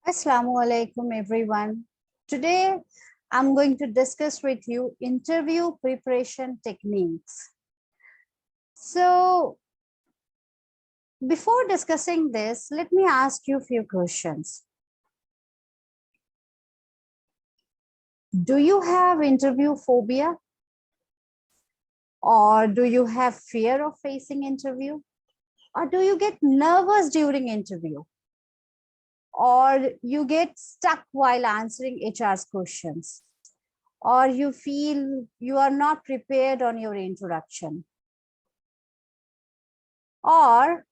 Assalamu alaikum everyone. Today I'm going to discuss with you interview preparation techniques. So before discussing this, let me ask you a few questions. Do you have interview phobia? Or do you have fear of facing interview? Or do you get nervous during interview? Or you get stuck while answering HR's questions? Or you feel you are not prepared on your introduction? Or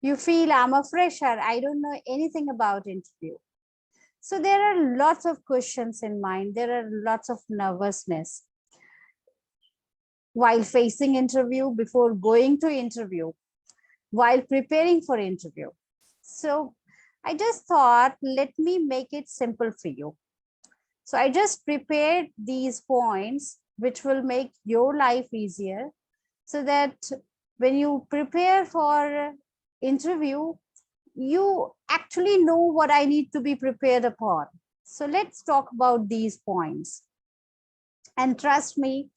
you feel I'm a fresher, I don't know anything about interview. So there are lots of questions in mind. There are lots of nervousness while facing interview, before going to interview, while preparing for interview. So I just thought, let me make it simple for you. So I just prepared these points which will make your life easier, so that when you prepare for interview, you actually know what I need to be prepared upon. So let's talk about these points. And trust me,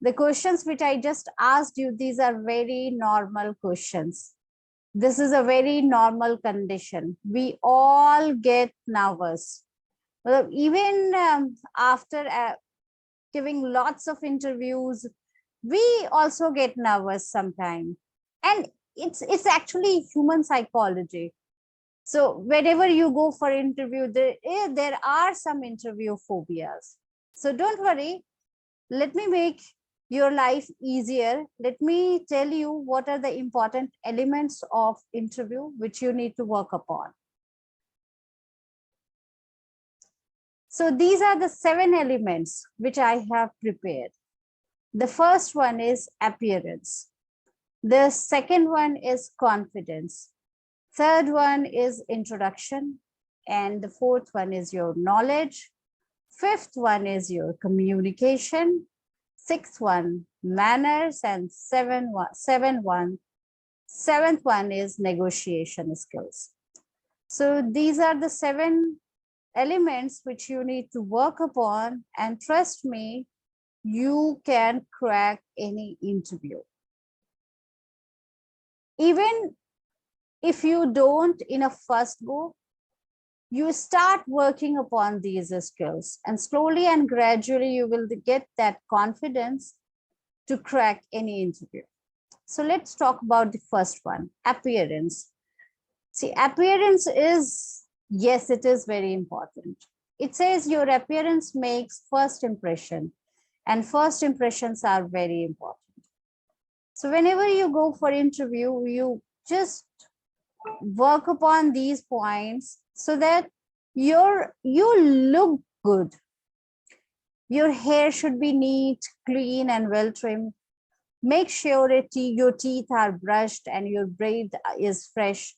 the questions which I just asked you, these are very normal questions. This is a very normal condition. We all get nervous. Even after giving lots of interviews, we also get nervous sometimes. And it's actually human psychology. So whenever you go for interview, there are some interview phobias. So don't worry. Let me make your life easier. Let me tell you what are the important elements of interview which you need to work upon. So these are the 7 elements which I have prepared. The first one is appearance. The second one is confidence. Third one is introduction. And the fourth one is your knowledge. Fifth one is your communication. Sixth one, manners. And seventh one is negotiation skills. So these are the 7 elements which you need to work upon. And trust me, you can crack any interview. Even if you don't in a first go, you start working upon these skills, and slowly and gradually you will get that confidence to crack any interview. So let's talk about the first one, appearance. See, appearance is, yes, it is very important. It says your appearance makes first impression, and first impressions are very important. So whenever you go for interview, you just work upon these points so that you look good. Your hair should be neat, clean, and well trimmed. Make sure your teeth are brushed and your braid is fresh.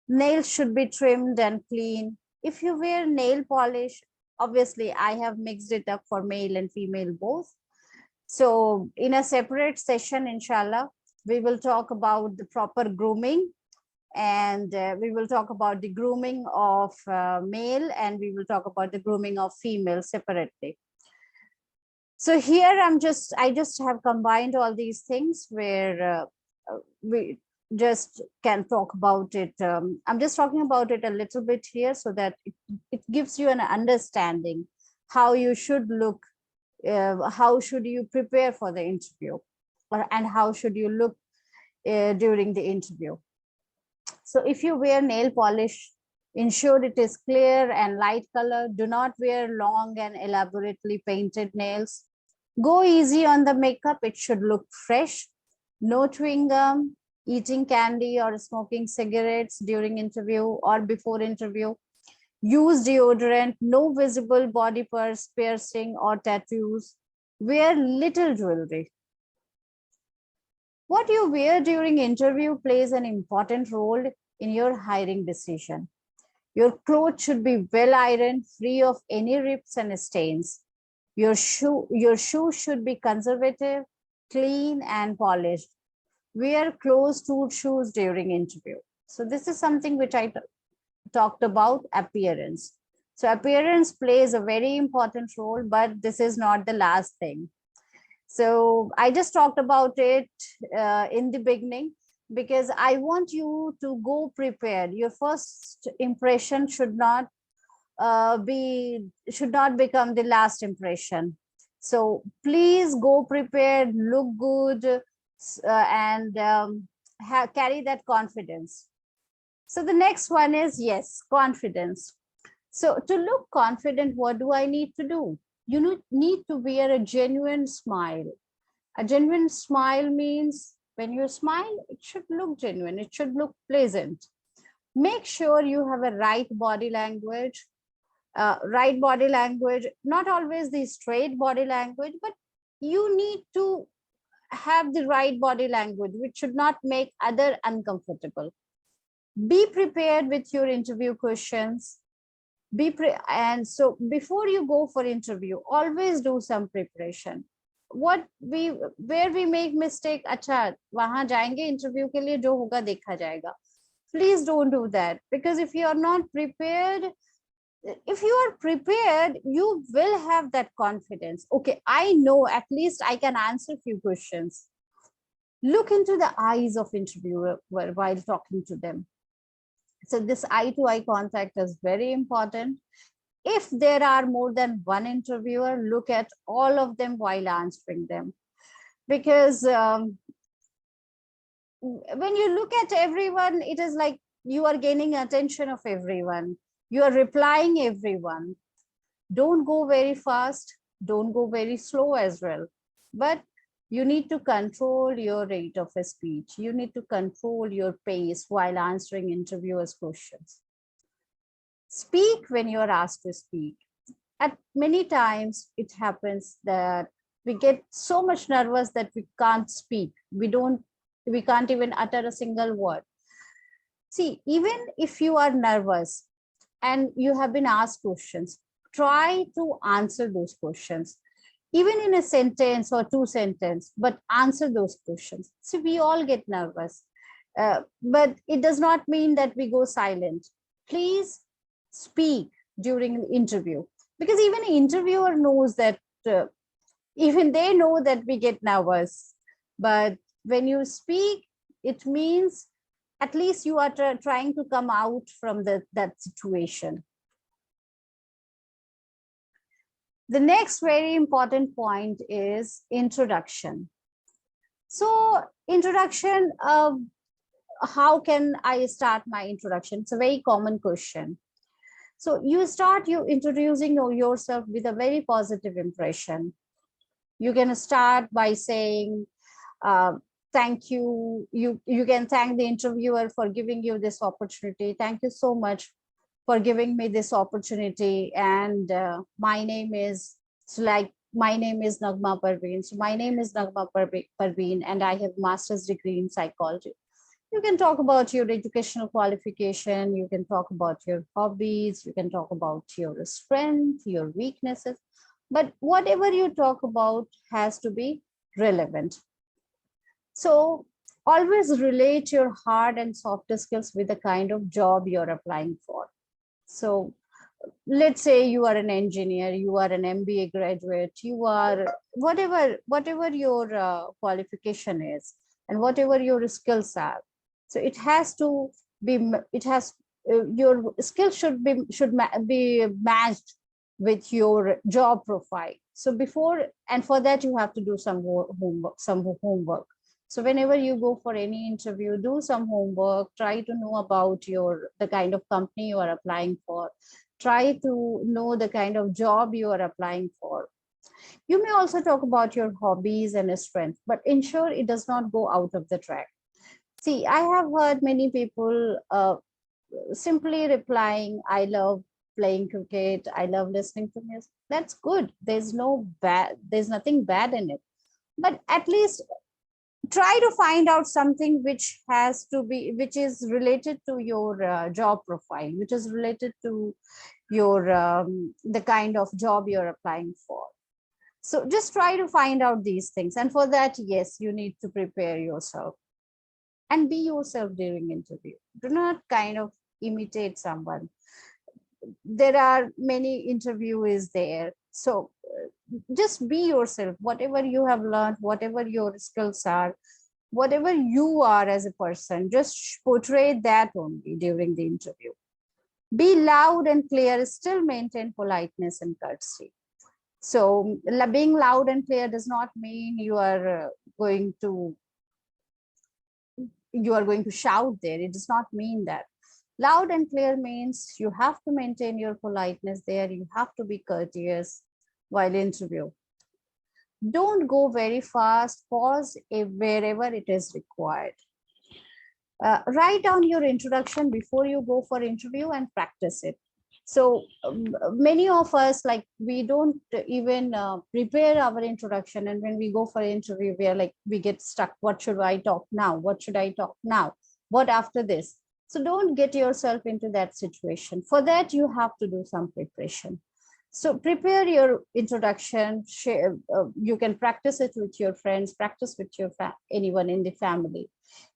Nails should be trimmed and clean. If you wear nail polish, obviously I have mixed it up for male and female both. So in a separate session, inshallah, we will talk about the proper grooming, and we will talk about the grooming of male, and we will talk about the grooming of female separately. So here I just have combined all these things where we just can talk about it. I'm just talking about it a little bit here so that it gives you an understanding how you should look, how should you prepare for the interview, and how should you look during the interview. So if you wear nail polish, ensure it is clear and light color. Do not wear long and elaborately painted nails. Go easy on the makeup. It should look fresh. No chewing gum, eating candy, or smoking cigarettes during interview or before interview. Use deodorant. No visible body piercing or tattoos. Wear little jewelry. What you wear during interview plays an important role in your hiring decision. Your clothes should be well ironed, free of any rips and stains. Your shoes should be conservative, clean, and polished. Wear closed-toed shoes during interview. So this is something which I talked about appearance. So appearance plays a very important role, but this is not the last thing. So I just talked about it in the beginning because I want you to go prepared. Your first impression should not become the last impression. So please go prepared, look good, and carry that confidence. So the next one is, yes, confidence. So to look confident, what do I need to do? You need to wear a genuine smile. A genuine smile means when you smile, it should look genuine, it should look pleasant. Make sure you have a right body language. Right body language, not always the straight body language, but you need to have the right body language, which should not make other uncomfortable. Be prepared with your interview questions. And so before you go for interview, always do some preparation. Where we make mistake, अच्छा वहां जाएंगे interview के लिए जो होगा देखा जाएगा. Please don't do that, because if you are not prepared, if you are prepared, you will have that confidence. Okay, I know at least I can answer a few questions. Look into the eyes of interviewer while talking to them. So this eye-to-eye contact is very important. If there are more than one interviewer, look at all of them while answering them. Because when you look at everyone, it is like you are gaining attention of everyone. You are replying everyone. Don't go very fast. Don't go very slow as well. But you need to control your rate of speech. You need to control your pace while answering interviewers' questions. Speak when you are asked to speak. At many times, it happens that we get so much nervous that we can't speak. We can't even utter a single word. See, even if you are nervous and you have been asked questions, try to answer those questions, even in a sentence or two sentences, but answer those questions. See, we all get nervous, but it does not mean that we go silent. Please speak during the interview, because even an interviewer knows that, even they know that we get nervous. But when you speak, it means at least you are trying to come out from that situation. The next very important point is introduction. So introduction, how can I start my introduction? It's a very common question. So you start introducing yourself with a very positive impression. You can start by saying, thank you. You can thank the interviewer for giving you this opportunity. Thank you so much for giving me this opportunity. And my name is Nagma Parveen. So my name is Nagma Parveen, and I have master's degree in psychology. You can talk about your educational qualification. You can talk about your hobbies. You can talk about your strength, your weaknesses. But whatever you talk about has to be relevant. So always relate your hard and soft skills with the kind of job you're applying for. So let's say you are an engineer, you are an MBA graduate, you are whatever your qualification is and whatever your skills are. So it has to be, your skills should be matched with your job profile. So for that you have to do some homework. So whenever you go for any interview, do some homework, try to know about the kind of company you are applying for, try to know the kind of job you are applying for. You may also talk about your hobbies and strengths, but ensure it does not go out of the track. See, I have heard many people simply replying, I love playing cricket, I love listening to music. That's good. There's nothing bad in it. But at least try to find out something which is related to your job profile, which is related to your the kind of job you're applying for. So just try to find out these things. And for that, yes, you need to prepare yourself and be yourself during interview. Do not kind of imitate someone. There are many interviewees there. So just be yourself, whatever you have learned, whatever your skills are, whatever you are as a person, just portray that only during the interview. Be loud and clear, still maintain politeness and courtesy. So being loud and clear does not mean you are going to shout there. It does not mean that. Loud and clear means you have to maintain your politeness there. You have to be courteous while interview. Don't go very fast. Pause wherever it is required. Write down your introduction before you go for interview and practice it. So many of us, like, we don't even prepare our introduction, and when we go for interview, we get stuck. What should I talk now? What should I talk now? What after this? So don't get yourself into that situation. For that, you have to do some preparation. So prepare your introduction. Share, you can practice it with your friends, practice with your anyone in the family.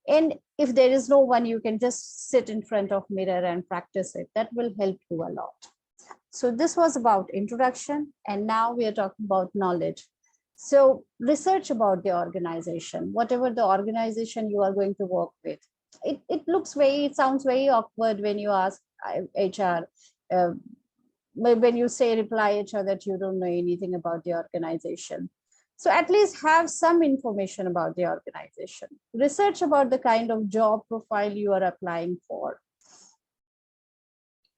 And if there is no one, you can just sit in front of mirror and practice it. That will help you a lot. So this was about introduction, and now we are talking about knowledge. So research about the organization, whatever the organization you are going to work with. It sounds very awkward when you ask HR, when you say reply HR that you don't know anything about the organization. So at least have some information about the organization. Research about the kind of job profile you are applying for,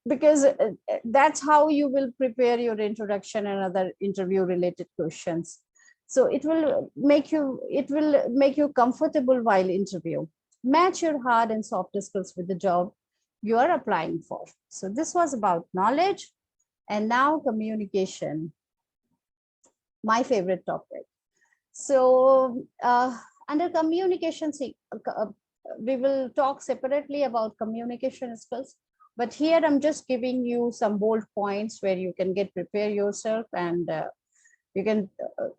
because that's how you will prepare your introduction and other interview related questions. So it will make you comfortable while interview. Match your hard and soft skills with the job you are applying for. So this was about knowledge, and now communication, my favorite topic. So under communication, we will talk separately about communication skills, but here I'm just giving you some bold points where you can prepare yourself, and you can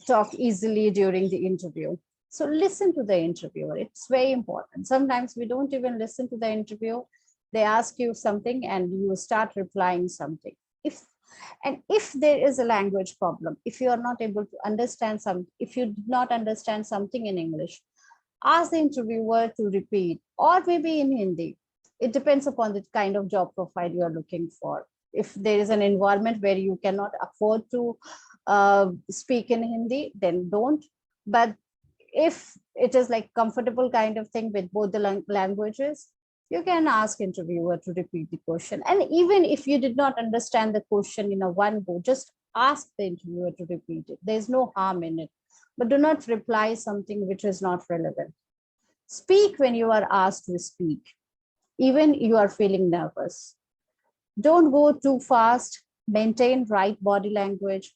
talk easily during the interview. So listen to the interviewer. It's very important. Sometimes we don't even listen to the interview. They ask you something and you start replying something. If there is a language problem, if you are not able to understand if you did not understand something in English, ask the interviewer to repeat, or maybe in Hindi. It depends upon the kind of job profile you are looking for. If there is an environment where you cannot afford to speak in Hindi, then don't. But if it is like comfortable kind of thing with both the languages, you can ask interviewer to repeat the question. And even if you did not understand the question in a one go, just ask the interviewer to repeat it. There's no harm in it, but do not reply something which is not relevant. Speak when you are asked to speak, even you are feeling nervous. Don't go too fast. Maintain right body language.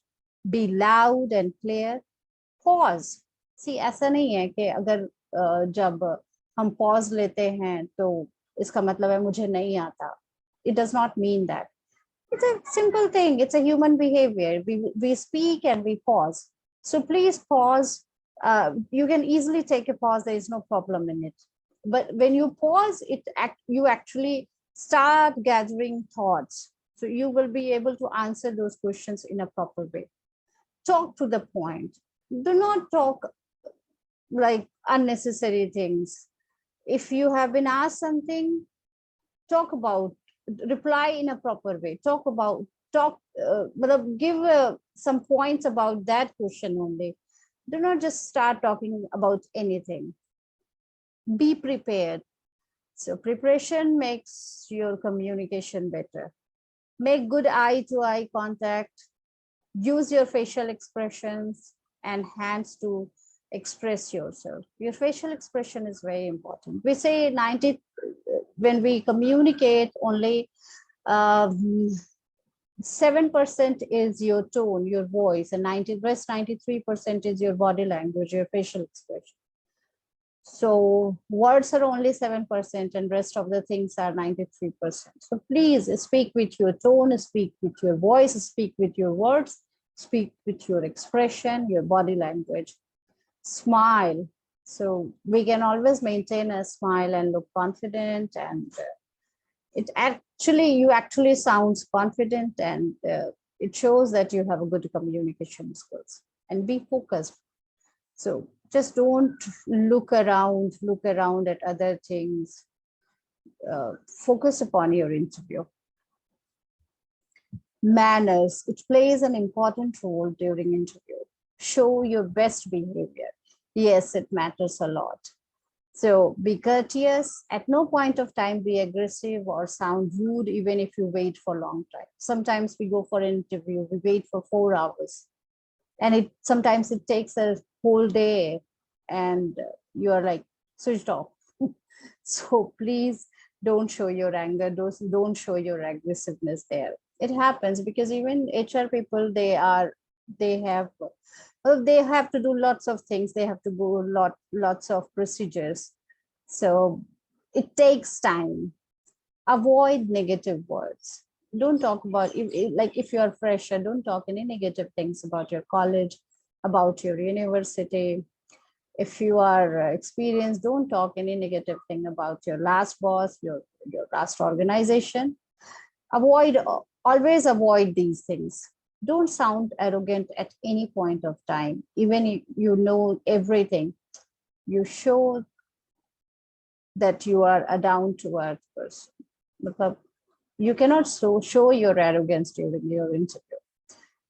Be loud and clear. Pause. See, ऐसा नहीं है कि अगर जब हम pause लेते हैं तो इसका मतलब है मुझे नहीं आता. It does not mean that. It's a simple thing. It's a human behavior. We speak and we pause. So please pause. You can easily take a pause. There is no problem in it. But when you pause, you actually start gathering thoughts. So you will be able to answer those questions in a proper way. Talk to the point. Do not talk like unnecessary things. If you have been asked something, reply in a proper way. Give some points about that question only. Do not just start talking about anything. Be prepared. So preparation makes your communication better. Make good eye-to-eye contact. Use your facial expressions and hands to express yourself. Your facial expression is very important. We say when we communicate, only 7% is your tone, your voice, and 93% is your body language, your facial expression. So words are only 7% and rest of the things are 93%. So please speak with your tone, speak with your voice, speak with your words, speak with your expression, your body language. Smile. So we can always maintain a smile and look confident, and You actually sounds confident, and it shows that you have a good communication skills, and be focused. So just don't look around at other things. Focus upon your interview. Manners, it plays an important role during interview. Show your best behavior. Yes, it matters a lot. So be courteous. At no point of time be aggressive or sound rude, even if you wait for a long time. Sometimes we go for an interview, we wait for 4 hours, and it sometimes it takes a whole day, and you are like switched off. So please don't show your anger, don't show your aggressiveness there. It happens because even HR people, they have they have to do lots of things, they have to go lots of procedures, so it takes time. Avoid negative words. Don't talk about like if you're fresher, don't talk any negative things about your college, about your university. If you are experienced, don't talk any negative thing about your last boss, your last organization. Avoid, always avoid these things. Don't sound arrogant at any point of time, even if you know everything. You show that you are a down to earth person. You cannot show your arrogance during your interview.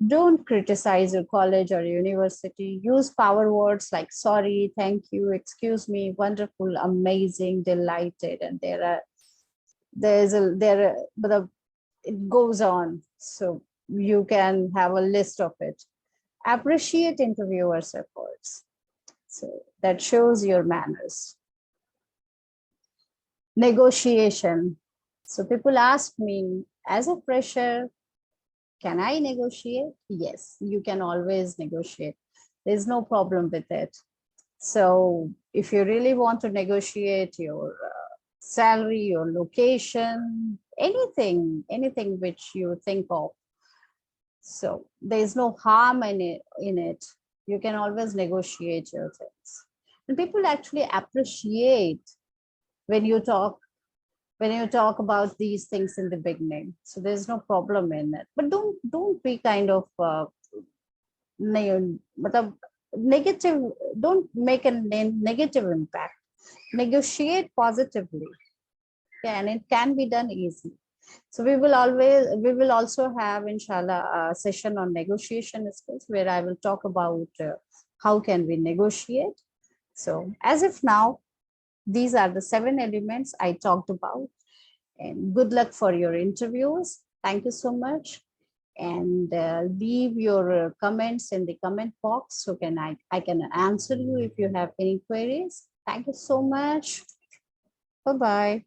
Don't criticize your college or university. Use power words like sorry, thank you, excuse me, wonderful, amazing, delighted, and but it goes on. So you can have a list of it. Appreciate interviewers' efforts. So that shows your manners. Negotiation. So people ask me, as a fresher, can I negotiate? Yes, you can always negotiate. There's no problem with it. So if you really want to negotiate your salary, your location, anything which you think of, so there's no harm in it. You can always negotiate your things. And people actually appreciate when you talk about these things in the beginning. So there's no problem in it. But don't be kind of negative. Don't make a negative impact. Negotiate positively. Yeah, and it can be done easily. So we will also have, inshallah, a session on negotiation skills where I will talk about how can we negotiate. So as of now, these are the 7 elements I talked about. And good luck for your interviews. Thank you so much. And leave your comments in the comment box so I can answer you if you have any queries. Thank you so much. Bye-bye.